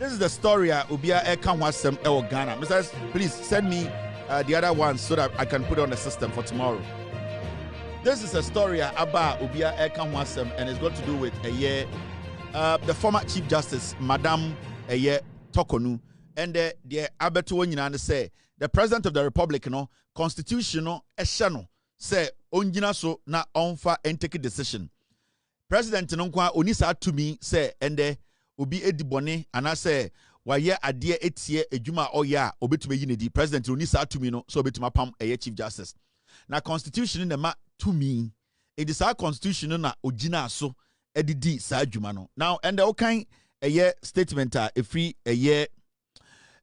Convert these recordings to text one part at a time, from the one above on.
This is the story Ubia Ekanwasem El Ghana. Mr. Please send me the other ones so that I can put it on the system for tomorrow. This is a story about Ubia Ekanwasem, and it's got to do with the former Chief Justice, Madam Torkonoo, and the Abeto Nyina say the President of the Republic, constitutional eshano say onjina so na onfa and take a decision. President Nonkwa Onisa to me say and Obi edibone and I say waye ade etie adwuma oya obetume yinedi President Onisa to me no so obetuma pam Chief Justice. Na constitution na ma to me it is our constitution na ogina so edidi sa adwuma no. Now and the kind statement a free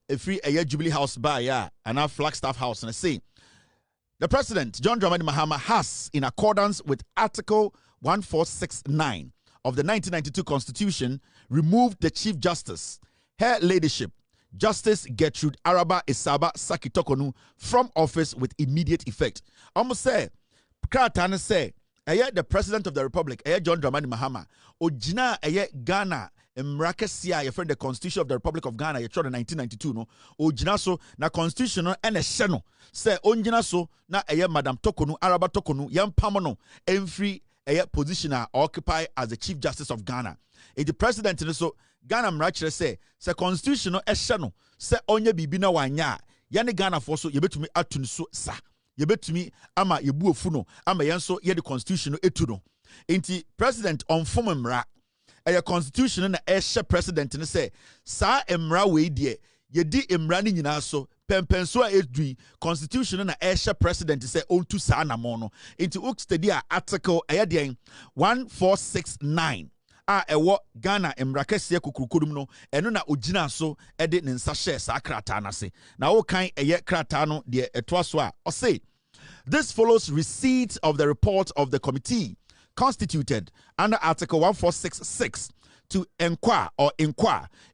Jubilee House by and our Flagstaff House and I say the President John Dramani Mahama has, in accordance with Article 1469 of the 1992 Constitution, removed the Chief Justice, Her Ladyship, Justice Gertrude Isaba Saki Torkonoo, from office with immediate effect. Almost say, Kratana say, the President of the Republic, John Dramani Mahama, Ojina Ghana, Mrakasia, your friend, the Constitution of the Republic of Ghana, you tried in 1992, no, Ojina so, na Constitution, and a sheno, say, Onjina so, na Madam Torkonoo, Araba Torkonoo, Yam Pamano, every position occupy as the Chief Justice of Ghana. If the President so Ghana Mrachre say constitutional eshano say onye bibina wanya yani Ghana for so yebetumi atun so sa yebetumi ama yebu ofuno ama yenso ye the constitution etu no inti President on form mra constitution na eshe President ne say sa emra we die yedi emra ni nyina so pempenso edui constitution na eshe President say onto sa na mo no into ukstedia article 1469 ewo Ghana emrakese kukurukodum no eno na ogina so ede ne nsa share sa krata na se na wo kan krata no de etwa so a o say this follows receipt of the report of the committee constituted under Article 1466 to inquire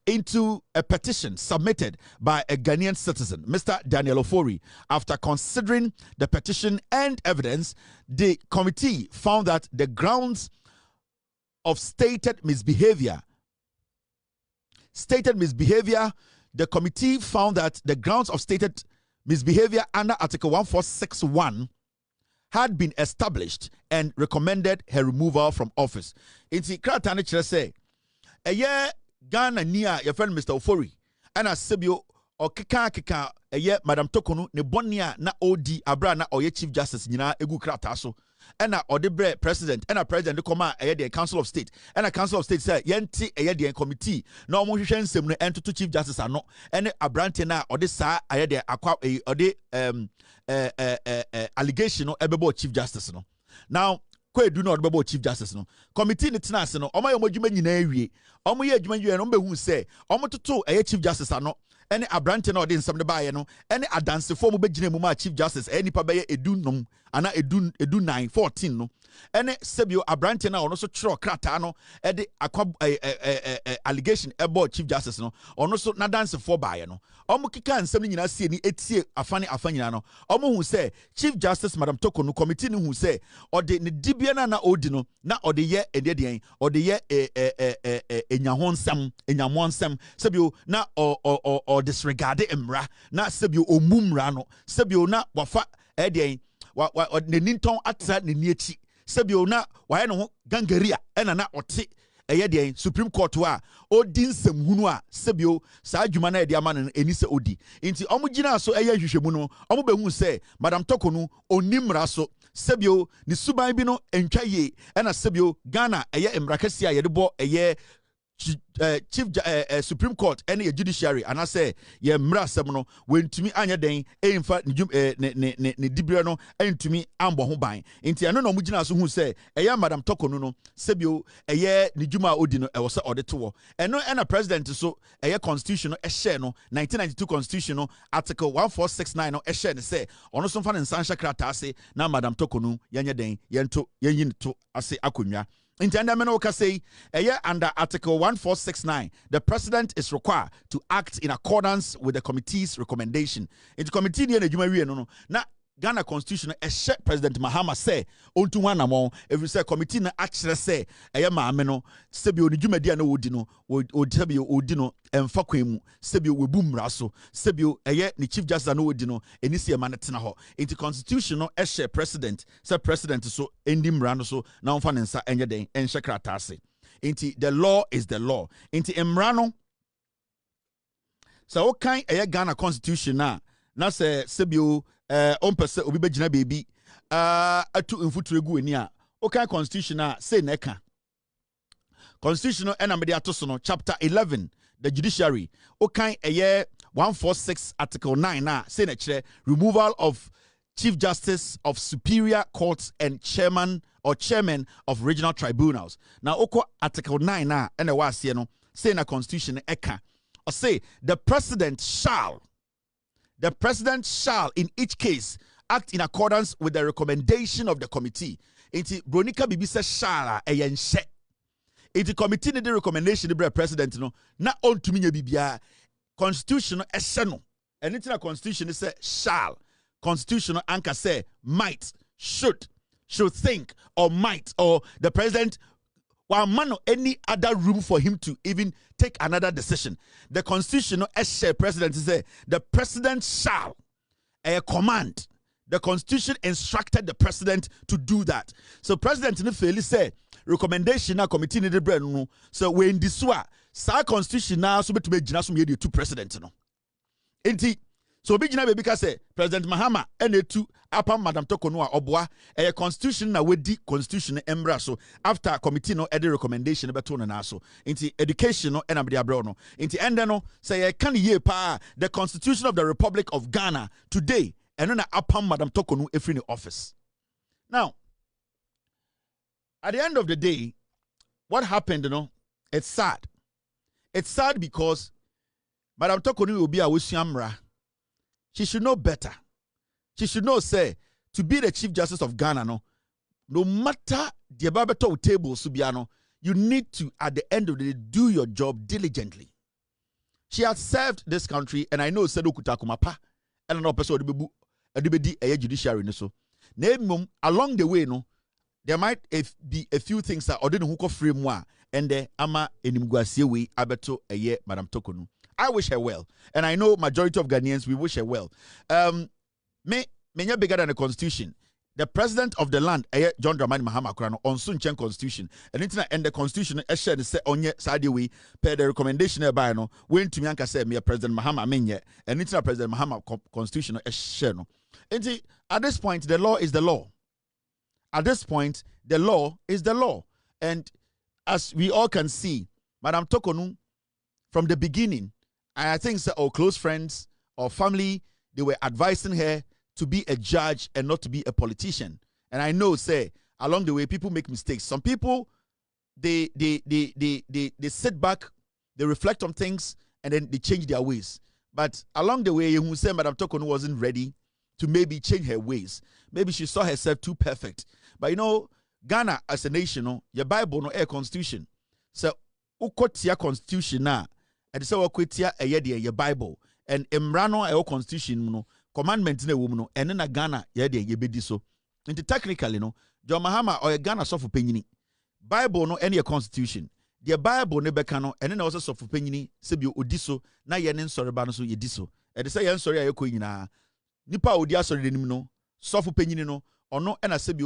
into a petition submitted by a Ghanaian citizen, Mr. Daniel Ofori. After considering the petition and evidence, the committee found that the grounds of stated misbehavior, the committee found that the grounds of stated misbehavior under Article 1461 had been established and recommended her removal from office. Inti Kratane chere say, Ghana niya your friend Mr. Ofori, and as Sebio or kika Madam Torkonoo ne bonia na odi abra na oye Chief Justice nyina egu krataso and na odebre President and a President koma the Council of State and a Council of State say yenti the committee na omo hwehwe nsem no ento Chief Justice ano and abrante na ode sa the akwa ode allegation no ebebo Chief Justice no. Now do not about Chief Justice no committee ni tenase no omo yomodwuma nyina awie omo ye adwuma wie no behu se omo toto Chief Justice ano ene abrante na ode nsam de baaye no ene adansefo mo begina mu ma Chief Justice eni pa beye edunum ana edu 9 14 no ene sebio abrante na ono so twero krata no ede akwa allegation about Chief Justice no ono so na dansefo baaye no omo kika nsam nyina sie ni etie afanyina no omo hu se Chief Justice Madam Torkonoo committee ni hu se ode ne dibia na odi no na ode ye ededien ode ye enyamonsam sebio na o disregard emra na sebio omumra no sebio na wafa edien ne ninton atra ne niechi sebio na waye no gangaria ena na ote Supreme Court wa odin sem hunu a sebio sa adwuma na ama no eni se odi nti omugina so hwehwemu no behu se Madam Torkonoo onimra so sebio ni suban bi no entwa ye ena sebio Ghana emrakasi a yede bo Chief Supreme Court and a Judiciary and I say ye mrasem no when to me anya den emfa ne dibira no to me ambo ho ban nti ano no mugina so hu say Madam Torkonoo no sebio ni djuma odi no e se ode to eno na President so constitution no share no 1992 constitution no article 1469 no share ne say ono so fa ne nsansha krata ase na Madam Torkonoo yanya den yento yin to ase akonwa. Say, under Article 1469, the President is required to act in accordance with the committee's recommendation. In the committee, no. Now, Ghana Constitution President Mahama say onto one among every say committee na actually say maame no sebi onidwumadi na wodi no sebi odino emfa kwemu sebi webu mmra so sebi ne chief justice na wodi no enisi ema na tena ho into constitution no president say president so endi mmra no so na onfa ne nsa enye den enhye kratase into the law is the law into mmra no so okay Ghana Constitution na say sebi on pese obi begina baby atu mfuturo gu ani a okay constitution say neka constitutional enamede atoso no chapter 11 the judiciary okay 146 article 9 say na kire removal of chief justice of superior courts and chairman of regional tribunals. Now oko article 9 na ene wa ase no say na constitution eka or say the president shall in each case act in accordance with the recommendation of the committee. Inti Bronika Bibi says shall eyenhye. Inti committee need the recommendation the president no na on to me bibia constitutional no. And into the constitution say shall. Constitutional anchor say might, should think or might or the president one man or any other room for him to even take another decision. The constitutional president say the president shall a command. The constitution instructed the president to do that. So president in fairly say recommendation na committee ni de brand no. So when this wa sa constitution na so beto be gina so me the two president no. Enti so be gina be say President Mahama ene upon Madam Torkonoo obwa a constitution na wedi constitution embra so after committee no edi recommendation beto na so into education no enabde abro no into ende no say can ye pa the Constitution of the Republic of Ghana today and na upon Madam Torkonoo efri ni office. Now at the end of the day what happened it's sad because Madam Torkonoo will be a wusiamra. She should know better. She should know, say, to be the Chief Justice of Ghana, no matter the Babato table, Subiano, you need to, at the end of the day, do your job diligently. She has served this country, and I know Sedo Kutakumapa, and an episode a judiciary. So, along the way, there might be a few things that I didn't hook frame one, and the ama enimguasiwe abeto Madam Torkonoo. I wish her well, and I know majority of Ghanaians we wish her well. Menya bigger than the constitution. The president of the land, John Dramani Mahama Kurano, on Sunchen constitution, and internet and the constitution shared say on ye side way per the recommendation by no when to Mianka say me President Mahama menye and internet President Mahama constitution share no. And at this point the law is the law. At this point the law is the law, and as we all can see, Madam Torkonoo from the beginning. I think so, our close friends or family, they were advising her to be a judge and not to be a politician. And I know, say, along the way, people make mistakes. Some people, they sit back, they reflect on things, and then they change their ways. But along the way, you say Madam Torkonoo wasn't ready to maybe change her ways. Maybe she saw herself too perfect. But Ghana as a nation, your Bible, no air constitution. So, ukotia constitution na. And so wakwetia ye Bible and emrano e constitution no commandment na wo no ene na Ghana ye bedi so. Nti technically John Mahama or Ghana so for penyini Bible no ene constitution the Bible ne beka no ene na also so for penyini se bi odiso na ye ne nsore ba no so ye diso e de say ye nsore ya ekɔ nyina nipa odi asore denim no so for penyini no ono ena se bi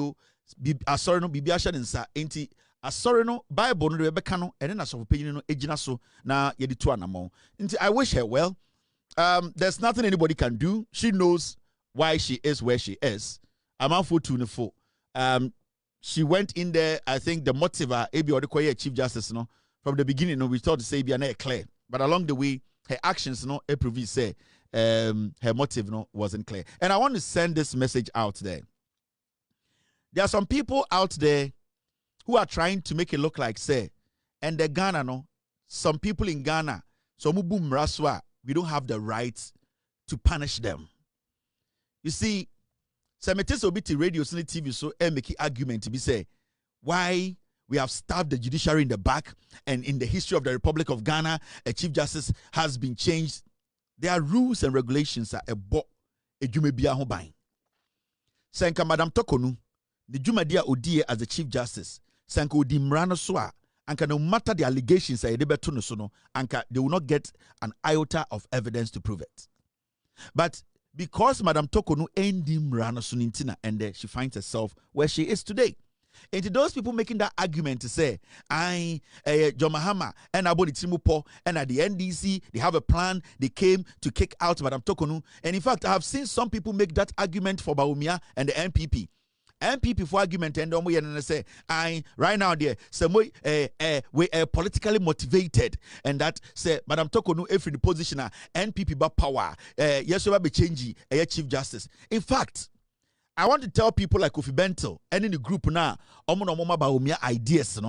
asore no bibia hye ne nsa enti asore no Bible no rebeka no ene na so penyini no ejina so na ye di to anamo. Nti I wish her well. There's nothing anybody can do. She knows why she is where she is. Amanfo 24. She went in there. I think the motive Abi Odekoye Chief Justice from the beginning we thought to say be an clear, but along the way her actions prove say her motive wasn't clear. And I want to send this message out there. There are some people out there who are trying to make it look like say, and the Ghana some people in Ghana, so mubu mraswa, we don't have the right to punish them. You see, Semetis Obiti radio TV so make argument to be say why we have stabbed the judiciary in the back, and in the history of the Republic of Ghana, a chief justice has been changed. There are rules and regulations that a jume biya ho ban. Senka Madam Torkonoo, the Jumadia Odie as the Chief Justice, Senka Odi Mrano Soa, anka no matter the allegations they will not get an iota of evidence to prove it. But because Madam Torkonoo endi Mrano Sunintina, and she finds herself where she is today. And to those people making that argument to say, John Mahama and Abodi Timupo and at the NDC, they have a plan, they came to kick out Madam Torkonoo. And in fact, I have seen some people make that argument for Bawumia and the MPP. MPP for argument and say, right now there, some we are politically motivated, and that say Madam Torkonoo if in the position NPP ba power, yes, you will be changing Chief Justice. In fact, I want to tell people like Kofi Bento and in the group now, ideas,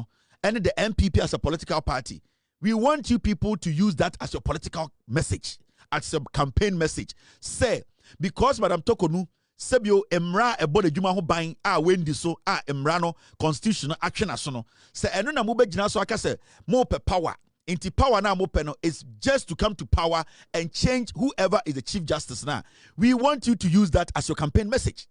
and the MPP as a political party. We want you people to use that as your political message, as a campaign message. Say, because Madam Torkonoo, Sebio Emra ebode juma ho ban wendi so emra no constitutional action asono. Say eno na mo begina so aka say mo pe power. Inti power na mo pe no is just to come to power and change whoever is the Chief Justice now. We want you to use that as your campaign message.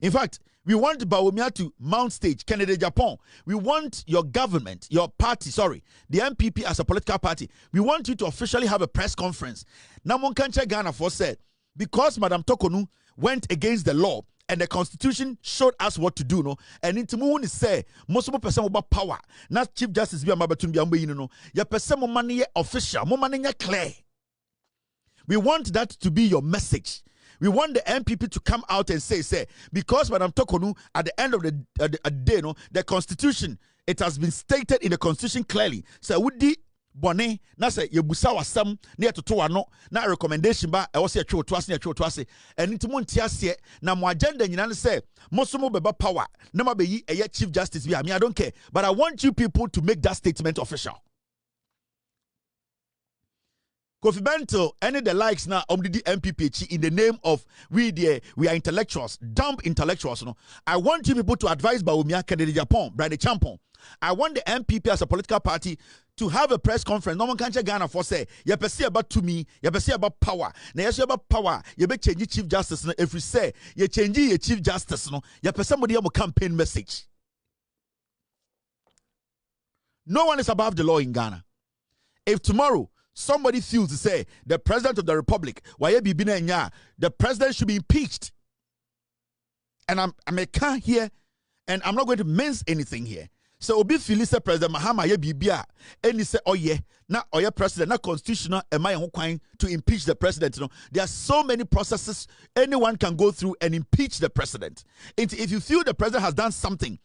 In fact, we want Bawumia to mount stage, Canada, Japan. We want your government, your party, the MPP as a political party. We want you to officially have a press conference. Namon Kanche Ghana for said, because Madam Torkonoo went against the law and the constitution showed us what to do, no, and into moon is say most of person about power, not Chief Justice be a mabatun be ambe, no, ya person mo money official, mo money clear. We want that to be your message. We want the MPP to come out and say, because Madam Torkonoo, at the end of the day, no, the constitution, it has been stated in the constitution clearly. So would the Bonnet, na say yebusa wasam near to ano na recommendation ba e wose atwo to ase and ntimo ntiase na mo agenda nyina ne say mosomo beba power na mabeyi eye Chief Justice bi I don't care, but I want you people to make that statement official. Kofi Bento, any the likes now the MPP in the name of we are intellectuals, dumb intellectuals. No, I want you people to advise Bawumia Kennedy Japan, Brother Champon. I want the MPP as a political party to have a press conference. No one can check Ghana for say, you perceive about to me, you perceive about power. Now, yes, you about power, you be change Chief Justice. If we say you change your Chief Justice, no, you perceive somebody have a campaign message. No one is above the law in Ghana. If tomorrow somebody feels to say the President of the Republic, the President should be impeached, and I can't hear, and I'm not going to mince anything here. So obi fili say President Mahama ye bibia and he say oh yeah na oye president na constitutional am I to impeach the president. You know, there are so many processes anyone can go through and impeach the president. And if you feel the president has done something,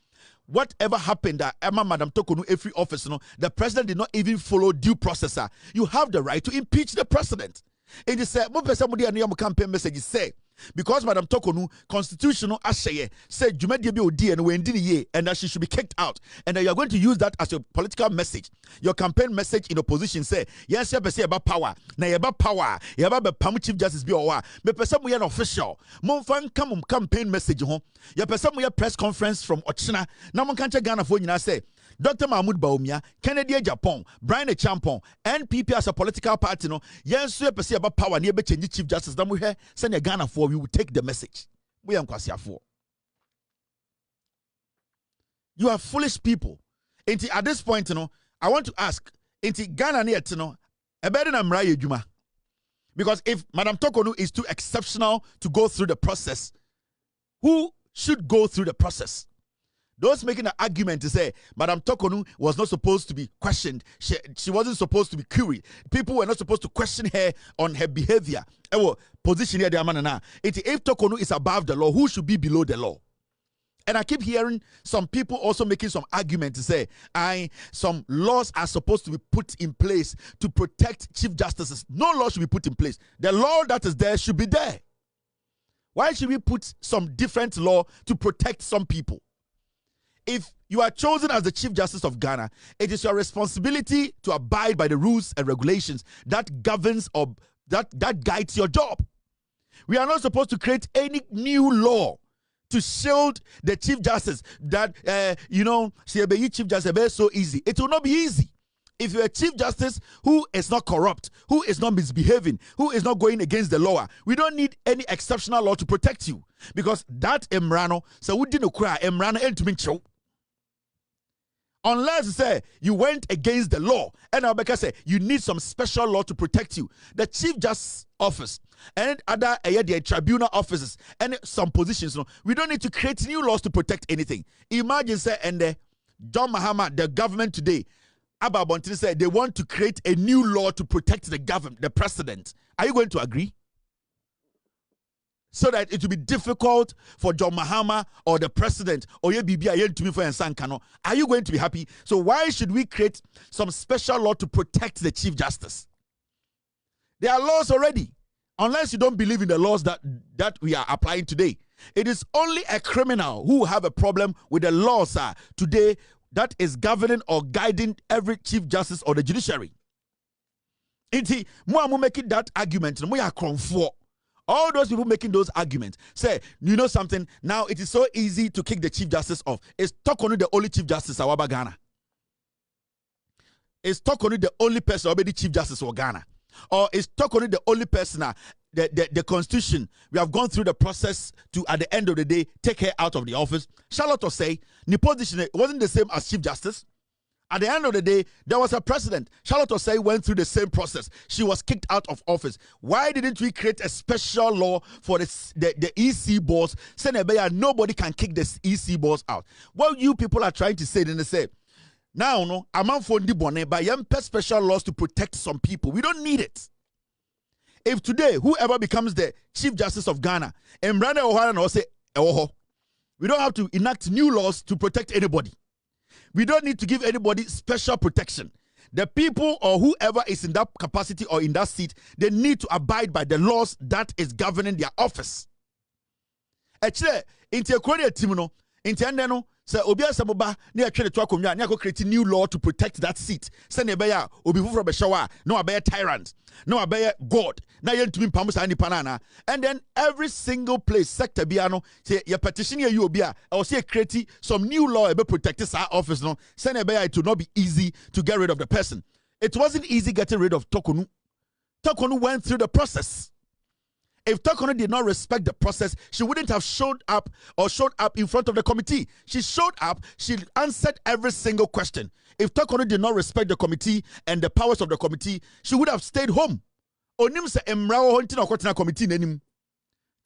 whatever happened that Madam Torkonoo every office, you know, the president did not even follow due process, you have the right to impeach the president. And he said, campaign message say, because Madam Torkonoo constitutional ashaye said Jumedi bi odi and wendini ye and that she should be kicked out, and that you are going to use that as your political message, your campaign message in opposition. Say yes, you say about power, na you about power, you about the Chief Justice bi owa me person we an official mon fan come campaign message ho you person we press conference from Ochina na mon kanche Ghana for nyina say Dr. Mahmoud Bawumia, Kennedy Japan, Brian Champon, NPP as a political party, no, yes, you perceive about power near change Chief Justice. Then we hear send Ghana for we will take the message. We are for. You are foolish people. At this point, you know, I want to ask, Ghana near you know, a better than Mraye Juma. Because if Madam Torkonoo is too exceptional to go through the process, who should go through the process? Those making an argument to say Madam Torkonoo was not supposed to be questioned. She wasn't supposed to be queried. People were not supposed to question her on her behavior. Position here, if Torkonoo is above the law, who should be below the law? And I keep hearing some people also making some argument to say, some laws are supposed to be put in place to protect Chief Justices. No law should be put in place. The law that is there should be there. Why should we put some different law to protect some people? If you are chosen as the Chief Justice of Ghana, it is your responsibility to abide by the rules and regulations that governs or that guides your job. We are not supposed to create any new law to shield the Chief Justice that, Chief Justice is so easy. It will not be easy. If you're a Chief Justice who is not corrupt, who is not misbehaving, who is not going against the law, we don't need any exceptional law to protect you. Because that emrano, so we didn't cry, emrano and unless say you went against the law, and Abeka say you need some special law to protect you. The Chief Justice Office and other tribunal offices and some positions, we don't need to create new laws to protect anything. Imagine say and John Mahama, the government today, Abba Bontini said they want to create a new law to protect the government, the president. Are you going to agree? So that it will be difficult for John Mahama or the president or your BBI to be for Sankano. Are you going to be happy? So why should we create some special law to protect the Chief Justice? There are laws already. Unless you don't believe in the laws that we are applying today. It is only a criminal who have a problem with the laws today that is governing or guiding every Chief Justice or the judiciary. Inti, mo making that argument, mo ya for. All those people making those arguments say, you know something, now it is so easy to kick the Chief Justice off. Is Torkornoo the only Chief Justice of Ghana? Is Torkornoo the only person already Chief Justice of Ghana? Or is Torkornoo the only person the Constitution, we have gone through the process to, at the end of the day, take her out of the office? Charlotte will say, the position wasn't the same as Chief Justice. At the end of the day, there was a precedent. Charlotte Osei went through the same process. She was kicked out of office. Why didn't we create a special law for the EC boss? Nobody can kick the EC boss out. What you people are trying to say, then they say, now, no, I'm on for the bonnet, but you have special laws to protect some people. We don't need it. If today, whoever becomes the Chief Justice of Ghana, and Brandon O'Hara will say, we don't have to enact new laws to protect anybody. We don't need to give anybody special protection. The people or whoever is in that capacity or in that seat, they need to abide by the laws that is governing their office. Actually, in the team, in the so obia saboba na ya twere to akonwa na create new law to protect that seat. Say na be ya obi fufuro be shower no be tyrant no be god na yentumi mpam sa nipa na. And then every single place sector bia no say your petition you obi a or say create some new law be protect this office no. Say na be ya it will not be easy to get rid of the person. It wasn't easy getting rid of Torkonoo. Torkonoo went through the process. If Torkonoo did not respect the process, she wouldn't have showed up in front of the committee. She showed up, she answered every single question. If Torkonoo did not respect the committee and the powers of the committee, she would have stayed home. Onim se emrao ho ntina okotina committee nanim.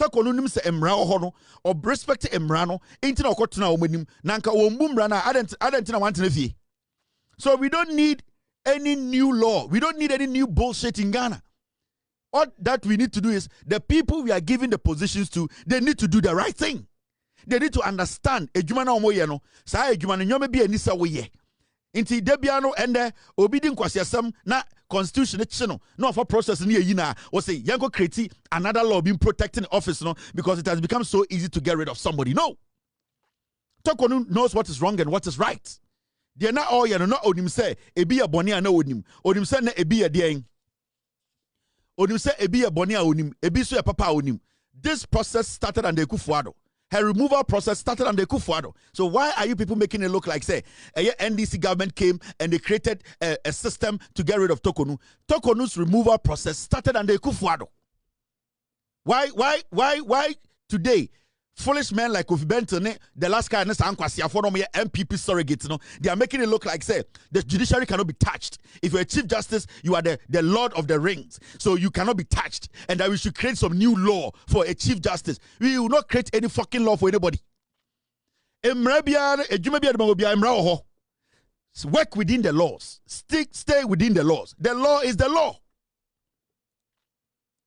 Torkonoo nim se emrao ho no, or respect emrano, ntina okotina omanim, nanka ombumra na adentina wantina fie. So we don't need any new law. We don't need any new bullshit in Ghana. All that we need to do is the people we are giving the positions to, they need to do the right thing. They need to understand. Ejuma na omo ye no, sa ejuma no nyome bi anisa wo ye. Inti debiano ende obidin kwasiasam na constitution chino no for process ni yi na o say yanko create another law being protecting office no because it has become so easy to get rid of somebody. No. Torkonoo knows what is wrong and what is right. They are not all ye no onim say ebi ya boni ana onim. Onim say na ebi ya dein. Onim say ebi eboni a onim, ebi so e papa onim. This process started under Kufuado. Her removal process started under Kufuado. So why are you people making it look like say a NDC government came and they created a system to get rid of Torkonoo? Torkonoo's removal process started under Kufuado. Why today? Foolish men like Kofi Benton, the last guy, MPP surrogate, they are making it look like, say, the judiciary cannot be touched. If you're a Chief Justice, you are the Lord of the Rings, so you cannot be touched. And that we should create some new law for a Chief Justice. We will not create any fucking law for anybody. Work within the laws. Stay within the laws. The law is the law.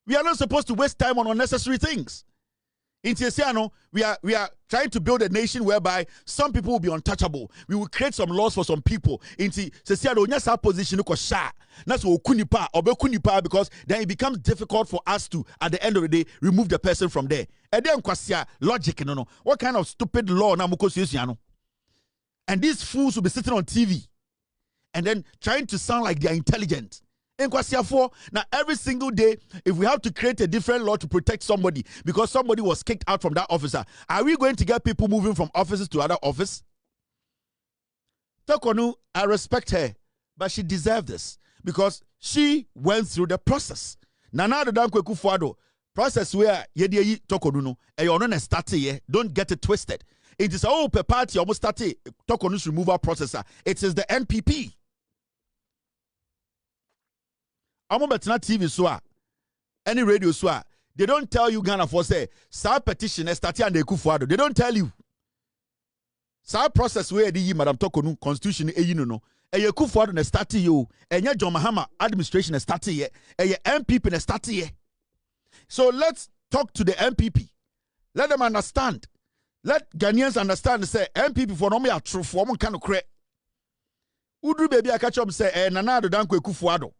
We are not supposed to waste time on unnecessary things. In Tiesiano, we are trying to build a nation whereby some people will be untouchable. We will create some laws for some people. In Tiesiano, yes, our position that's what kunipa or kunipa because then it becomes difficult for us to, at the end of the day, remove the person from there. And then logic, no. What kind of stupid law na muko Tiesiano? And these fools will be sitting on TV and then trying to sound like they are intelligent. Now, every single day, if we have to create a different law to protect somebody because somebody was kicked out from that officer, are we going to get people moving from offices to other office? Torkonoo, I respect her, but she deserved this because she went through the process. Nana Addo Dankwa Akufo-Addo process where yedi yi Torkonoo no e ono na start ye, don't get it twisted. It is all per party almost started Torkonoo's removal process. It is the NPP. Amo betina TV so any radio so they don't tell you Ghana for say sa petition start and Akufo-Addo. They don't tell you. Sa process where the Madam Torkonoo constitution e yino no e Akufo-Addo na start you enya John Mahama administration na start ye e MPP na start ye. So let's talk to the MPP. Let them understand. Let Ghanaians understand say MPP for no me a true for one kind of cre. Udru baby I catch up say Nana Addo Dankwa Akufo-Addo.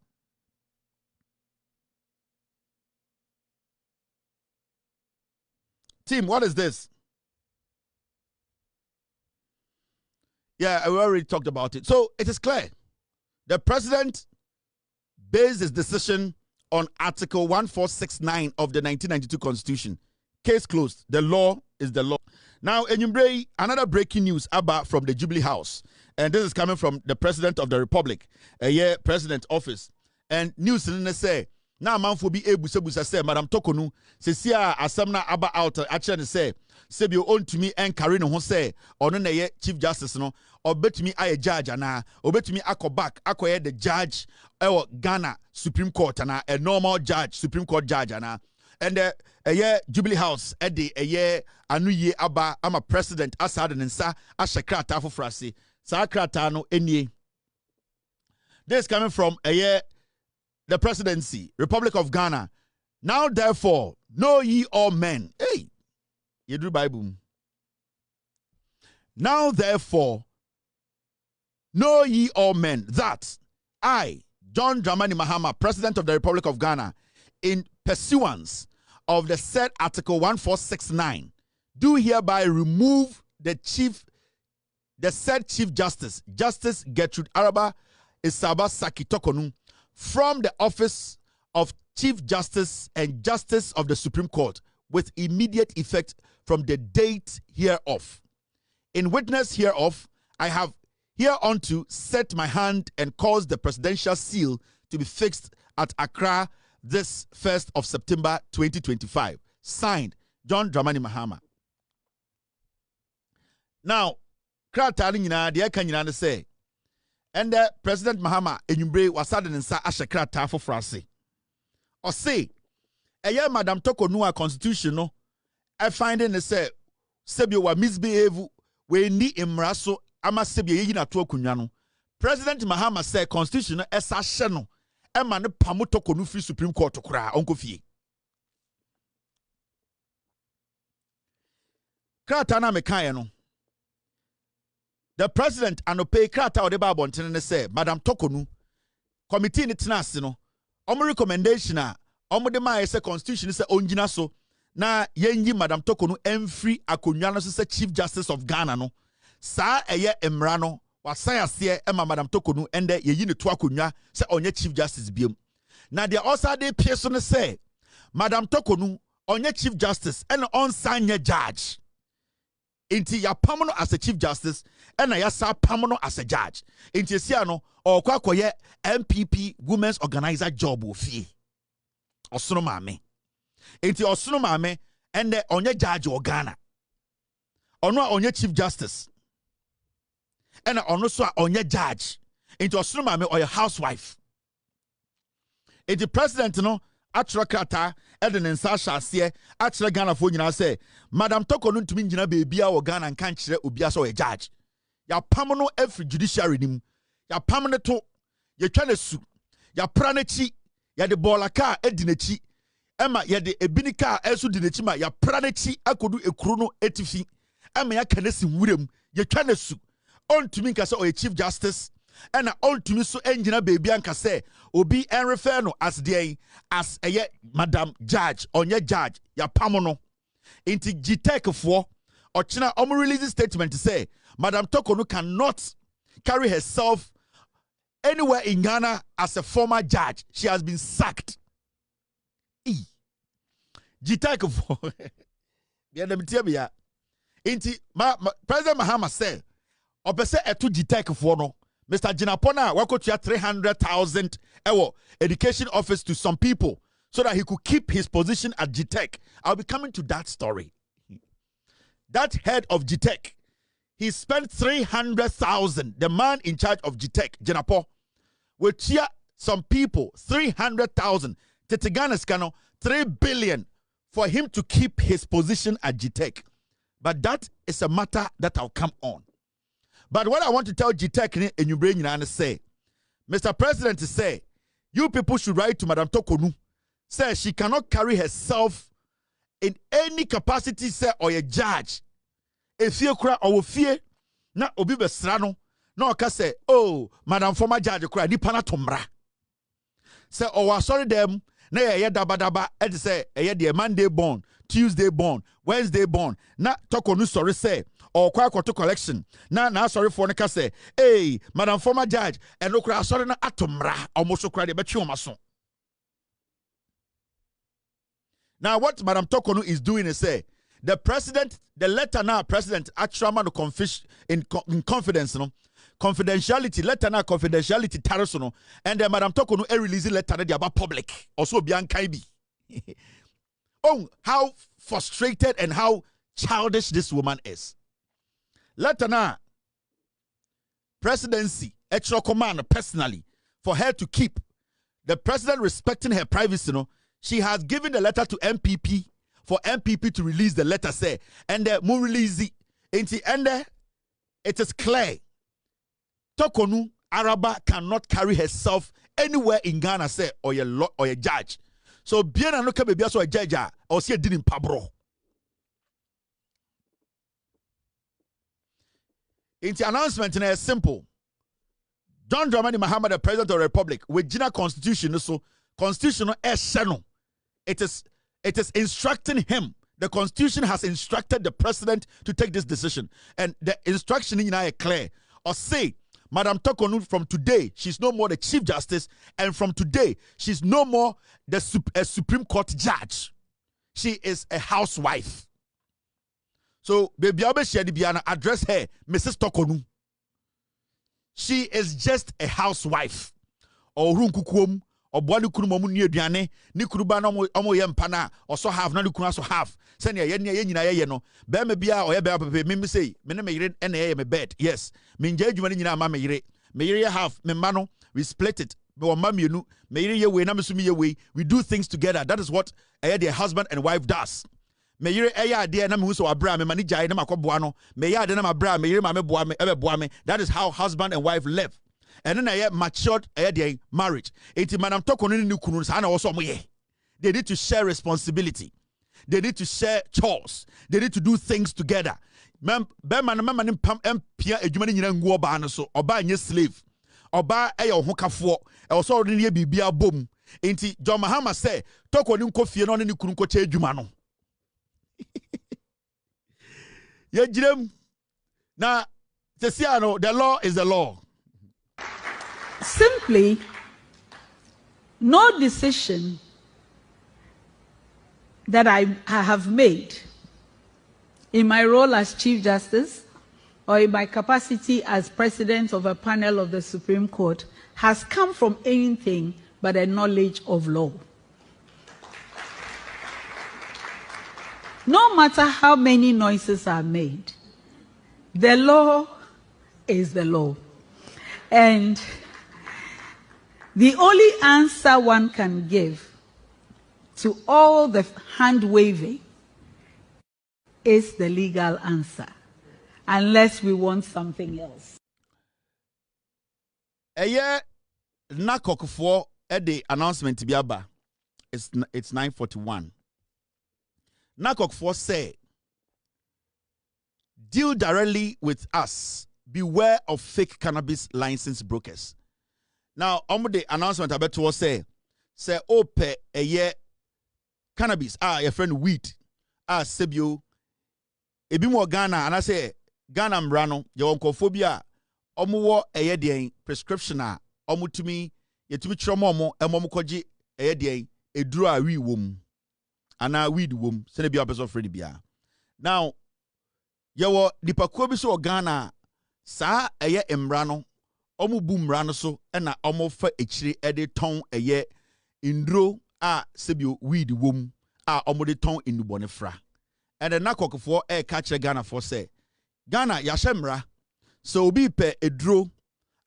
Team, what is this? Yeah, we already talked about it. So it is clear. The president based his decision on Article 1469 of the 1992 Constitution. Case closed. The law is the law. Now, Enyumbre, another breaking news about from the Jubilee House. And this is coming from the President of the Republic, President office. And news in the say, now man for be able to say, Madam Torkonoo, se asamna aba out actually say, you own to me and Karino who say, or no Chief Justice no, or bet me I a judge and or bet me ako back, ako the judge or Ghana Supreme Court and a normal judge, Supreme Court judge and Jubilee House at the anu ye aba I'm a president asad and sa ashakrata for frasi sakrata no enie. This is coming from the presidency, Republic of Ghana. Now therefore, know ye all men. Hey, you do Bible. Now therefore, know ye all men that I, John Dramani Mahama, President of the Republic of Ghana, in pursuance of the said Article 1469, do hereby remove the said Chief Justice, Justice Gertrude Isaba Saki Torkonoo, from the office of Chief Justice and Justice of the Supreme Court with immediate effect from the date hereof. In witness hereof, I have hereunto set my hand and caused the presidential seal to be fixed at Accra this 1st of September 2025. Signed, John Dramani Mahama. Now, Kratani nyina de aka nyina say, and President Mahama enyumbre wasade nsa ashekrata for frase. Or say, Madam Torkonoo constitution no, I find in the say, Sebio wa misbehave we ni imraso ama sebio yi na to akunwa no. President Mahama say constitution no esa hye no, e ma ne pamo Torkonoo free Supreme Court kura onko fie. Krata na mekaye no. The president anope krata o de ba bontene ne say Madam Torkonoo committee ni tenase no omo recommendation a omo de ma say constitution say ongina so na yenyi Madam Torkonoo emfree akonwa no say Chief Justice of Ghana no sa eye emra no wasan ase e ma Madam Torkonoo ende yeyi ne to akonwa say onye Chief Justice biem na de also dey pie so ne say Madam Torkonoo onye Chief Justice and onsanye judge. Inti ya pamono as a Chief Justice and ya sa pamono as a judge. Inti siano or kwakoye MPP Women's Organizer job ofie. Osono mame. Inti osono mame and the onye judge or Ghana. Ono onye Chief Justice. And ono so onye judge. Inti osono mame or your housewife. Inti president no Atrakata Eden and Sasha se Atra Ghana for you say Madam Torkonoo to me jina baby or Ghana and can't share ubia so a judge. Ya pamono every judiciary nim. Ya pamone to ya trying to sue. Ya pranechi ya de bolaka edinechi. Emma ya de ebinika esu dinechima ya pranechi akodu ekruno etifi. Emma ya kanesi wurem ya trying to sue. On to me kasa or a Chief Justice. And all to me so engineer baby and say obi and refer no as a Madam Judge on your judge ya pamono into GTEC for or China release statement to say Madam Torkonoo cannot carry herself anywhere in Ghana as a former judge. She has been sacked. GTEC for into President Mahama said or say etu GTEC for no Mr. Jinapona wako to 300,000 education office to some people so that he could keep his position at GTech. I'll be coming to that story. That head of GTech, he spent 300,000. The man in charge of GTech, Jinapo, will cheer some people 300,000. Tetegana Scano 3 billion for him to keep his position at GTech. But that is a matter that I'll come on. But what I want to tell GTech in your brain and say, Mr. President say, you people should write to Madam Torkonoo. Say she cannot carry herself in any capacity, say, or a judge. If you cry or fear, na obi besrano, no ka say, oh, Madam former judge cry, di pana tomra. Say, oh, sorry them, na ye daba, and say, ye Monday born, Tuesday born, Wednesday born, na Torkonoo sorry say, or kwa to collection. Na sorry for neka say, hey, Madam former judge, and no cry sorry na atomra, almost cry the betchu mason. Now, what Madam Torkonoo is doing is say, the president, the letter now, President actually in confidence, you know, confidentiality, letter now, confidentiality, tariff, and then Madam Torkonoo releasing letter about public, also beyond Kaibi. Oh, how frustrated and how childish this woman is. Letter now, presidency, extra command personally, for her to keep the president respecting her privacy, you know. She has given the letter to MPP for MPP to release the letter, say, and the more release it. And it is clear. Torkonoo Araba cannot carry herself anywhere in Ghana, say, or a judge. So, bien no can be also a judge or see a din in Pabro. In the announcement, is simple. John Dramani Mahama, the President of the Republic, with Gina Constitution, so constitutional channel. It is instructing him. The Constitution has instructed the president to take this decision. And the instruction in is clear. Or say, Madam Torkonoo, from today, she's no more the Chief Justice. And from today, she's no more a Supreme Court judge. She is a housewife. So, baby, I'll address her, Mrs. Torkonoo. She is just a housewife. Or runkukum. Or body kurumo near Diane, Nikuruban yempana, or so have no so have. Send ye no. Bemebia or ebe mimi say, Meneme and a bed. Yes. Minjay Jumanina mamma yere. May have memano, we split it. But mammy you know, may ye way, namasumi way. We do things together. That is what a husband and wife does. May ye a dear namuso abra, manija, namacobuano, may ya denama bra, may ye mame boame. That is how husband and wife live. And then I matured marriage. It's Madam Torkonoo. They need to share responsibility. They need to share chores. They need to do things together. Slave. Oba eyo hokafo also ne bibia bom. Enti John Mahama say Torkonoo nkofie no ne kunu nkoche adwuma no. Ye girem na the law is the law. Simply, no decision that I have made in my role as Chief Justice or in my capacity as President of a panel of the Supreme Court has come from anything but a knowledge of law. No matter how many noises are made, the law is the law. And the only answer one can give to all the hand-waving is the legal answer, unless we want something else. Nakok at the announcement to be aba. It's 9:41. Nakok say, deal directly with us. Beware of fake cannabis license brokers. Now, the announcement I bet to say ope a year cannabis, your friend weed, sebio, ebi mo Ghana, and I say Ghana mbrano, your oncophobia, omuwo a year de prescription, omutumi, yetumi tromomo, emomukoji a year de a draw a wee womb, and a weed womb, send a person Freddy Bia. Now, your the Pakobiso Ghana, sa a year embrano. omu boom rano so ena omu fa echiri ede ton eye indro a sebio weed wom a omu de ton indubone fra. And the nakokofo catch Ghana for say Ghana yashemra so obi pe edro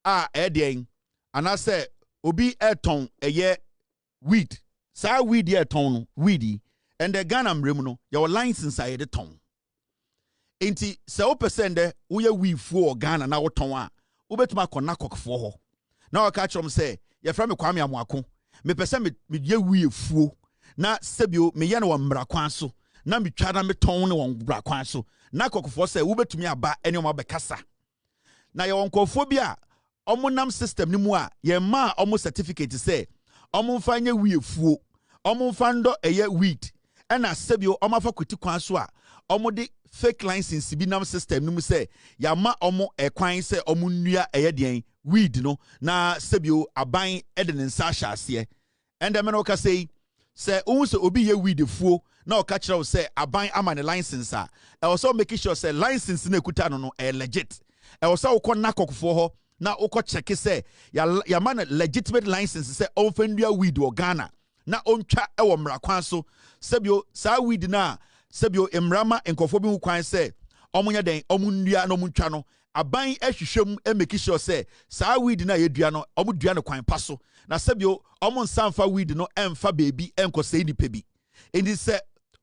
a edien and I say obi ton eye weed sa weed ye ton weedy and the Ghana mremuno your lines inside the ton. Enti se o percent uye we for Ghana na woton a ubetuma kona kokfo ho na o catch them say ye fra me kwame amwako me pese me ye we fuo na sebio me ye na wamra kwan so na me twa na me ton ne won bra kwan so na kokfo say ubetumi aba ene o mabekasa na ye won kofo bi a omunam system ni mu a ye ma omu certificate say omu fa nye we fuo omu fa ndo eye weed ena sebio omafa kwiti kwan so a omu de fake license bi nam system no mu say ya ma omo ekwan say omo nnua eyedien weed no na sebio aban ede ne nsa ahase and the meno ka say ohun say obi ye weed fuo na o ka kire say aban ama ne license a also make sure say license na ekuta no legit also wo na kokofo ho na wo ko check say ya ma legitimate license say on fa nnua weed o Ghana na ontwa e wo mra kwan so sebio sa weed na sebio emrama enkofo bi hu kwan se omunya den omunnua no muntwa no aban ahwehwem make sure say saa weed na yedua no omudua no kwan paso na sebio omunsanfa weed no emfa baby enkosei ni pebi indi se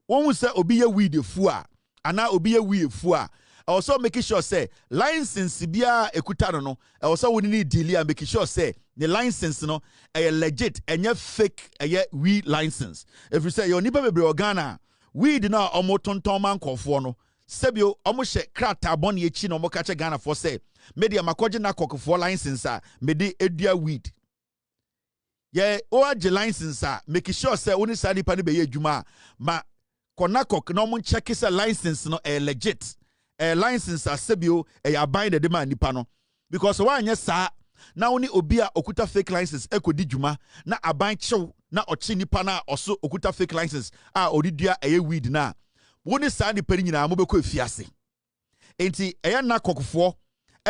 won se obi ye weed fu a ana obi ye weed fu a also make sure say license bia ekuta no also woni ni deal make sure say the license no legit enye fake we license if you say your nipa bebre Ghana weed na omo tonton man kofo no sebio omo hye krata bone echi no omo ka che Ghana for say media makoje na kokofo license a mede edua weed ye o age license a make sure say oni sa nipa ne be ye adwuma ma konakok no omo check say license no legit license a sebio aban de ma nipa no because wa anya sa na oni obi a okuta fake license ekodi dwuma na aban chew na ochi nipa na oso okuta fake license a odidua weed na woni sa nipa nyina mo beko afiase enti na kokofo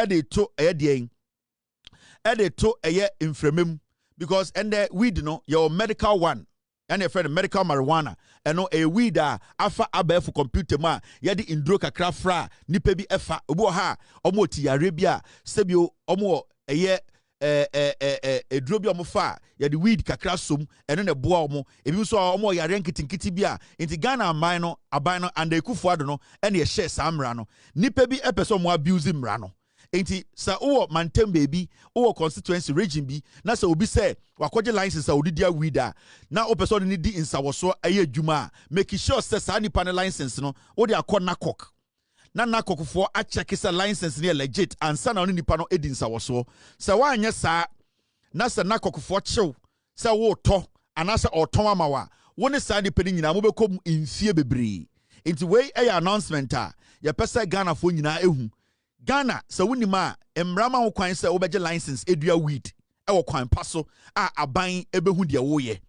de to den de to inframem because and the weed no your medical one and your friend medical marijuana eno weed afa abef computer ma yedi indro kakra fra nipa bi efa obo ha omo ti yare bia sebio omo edro bi omofa ya the weed kakra som eno ne boa omo ebi so omo yare nkitinkiti bia enti Ghana aban no and ekufo ado no ene ye share samra no nipa bi epeso mo abuse mra no enti sa wo mantem baby wo constituency region bi na sa obi say wakoje license a odidia weed a na opeso ni di insawoso adwuma make sure say sa nipa ne license no wo de akona kok na nakokofo a check say license ne legit ansa na nipa no edi nsawoso sa wanye sa na sa nakokofo chew sa wo to anasa oton amawa wo ne sa nipa ni nyina mo bekom infie bebre enti we announcement a ye pese Ghana fo nyina ehu Ghana sa wunima emrama ho kwan se obeje license edua weed e kwan paso a aban ebehu de wo ye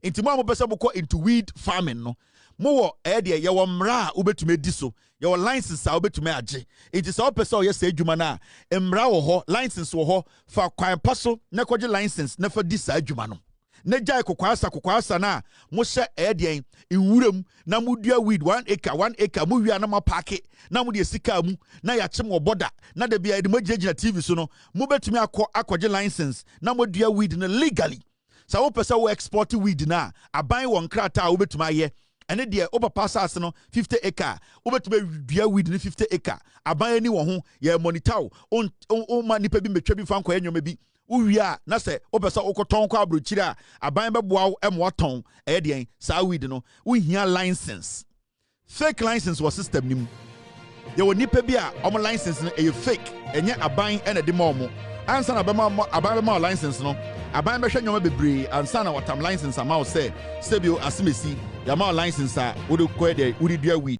enti mo pese boko into weed farming no mo wo de ye wo mra obetume di so ye wo license a obetume age enti sa opese o ye sa adwuma na emra wo ho license wo ho fa kwan paso na koje license na fa di sa adwuma no na jai kokwasa na mo hye edien iwuram na modua weed 1 acre mo wia na ma parke na mo de sika mu na ya kyem oboda na da bia de magina TV so no mo betumi akọje license na modua weed na legally sa wo pese wo export weed na aban won krata wo betumi aye ene de obapa asase no 50 acre wo betumi dua weed na 50 acre aban ani wo ho ye monitor on ma nipa bi metwa bi fa nkọ enwoma bi uwia na se opesa okoton kwa abrochira aban beboa emwoton edien sa weed no uhia license fake license was system nim ye woni pa bi a omo license no fake enye aban ene de mo ansa na aban be ma license no aban be hwa nyoma bebre ansa na watam license ama o se sebio asimesi ya ma license a wo de ko de wo de dua weed